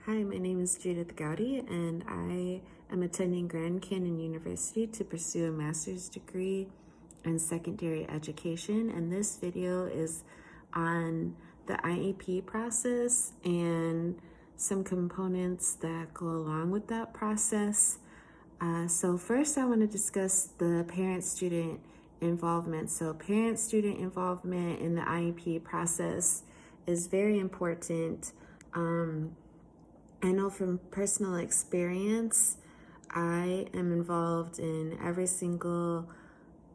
Hi, my name is Judith Gowdy, and I am attending Grand Canyon University to pursue a master's degree in secondary education. And this video is on the IEP process and some components that go along with that process. So first I want to discuss the parent-student involvement. So parent-student involvement in the IEP process is very important. I know from personal experience, I am involved in every single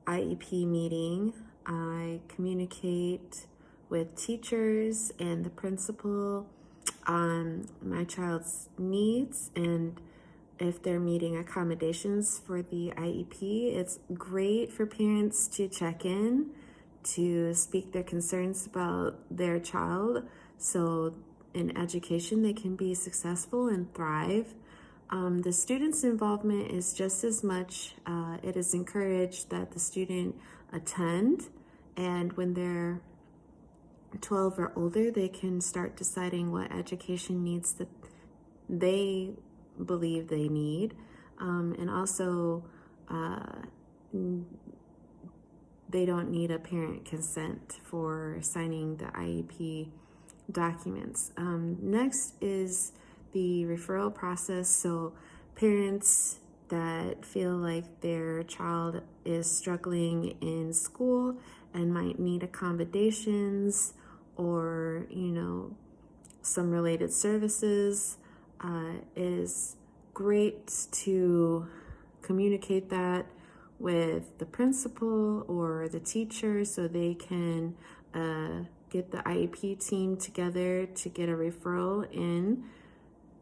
IEP meeting. I communicate with teachers and the principal on my child's needs and if they're meeting accommodations for the IEP. It's great for parents to check in, to speak their concerns about their child, so in education they can be successful and thrive. The student's involvement is just as much. It is encouraged that the student attend, and when they're 12 or older, they can start deciding what education needs that they believe they need. And also, they don't need a parent consent for signing the IEP documents. Next is the referral process. So parents that feel like their child is struggling in school and might need accommodations or, some related services, is great to communicate that with the principal or the teacher so they can get the IEP team together to get a referral in.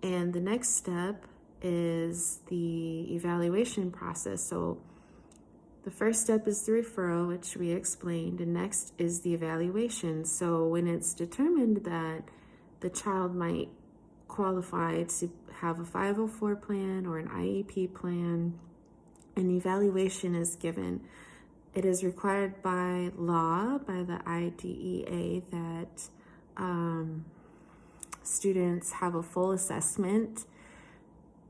And the next step is the evaluation process. So the first step is the referral, which we explained, and next is the evaluation. So when it's determined that the child might qualify to have a 504 plan or an IEP plan, an evaluation is given. It is required by law, by the IDEA, that students have a full assessment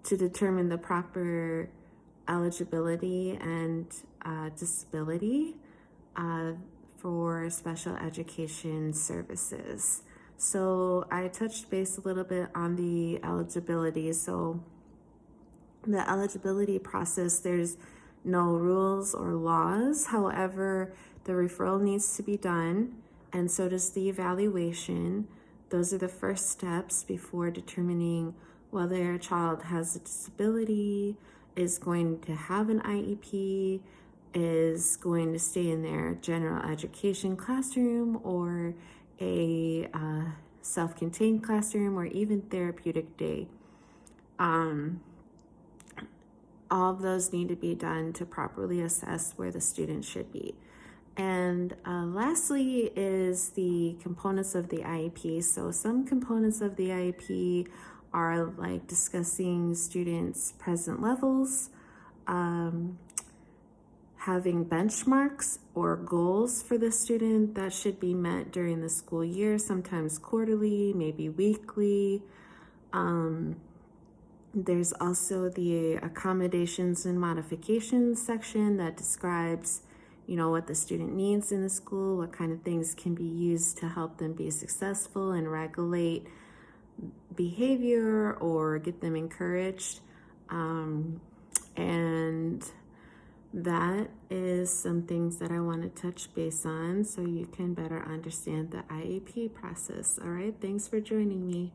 to determine the proper eligibility and disability for special education services. So I touched base a little bit on the eligibility. So the eligibility process, there's no rules or laws. However, the referral needs to be done, and so does the evaluation. Those are the first steps before determining whether a child has a disability, is going to have an IEP, is going to stay in their general education classroom or a self-contained classroom or even therapeutic day. All of those need to be done to properly assess where the student should be. And lastly is the components of the IEP. So some components of the IEP are like discussing students' present levels, having benchmarks or goals for the student that should be met during the school year, sometimes quarterly, maybe weekly. There's also the accommodations and modifications section that describes, what the student needs in the school, what kind of things can be used to help them be successful and regulate behavior or get them encouraged. And that is some things that I want to touch base on so you can better understand the IEP process. All right, thanks for joining me.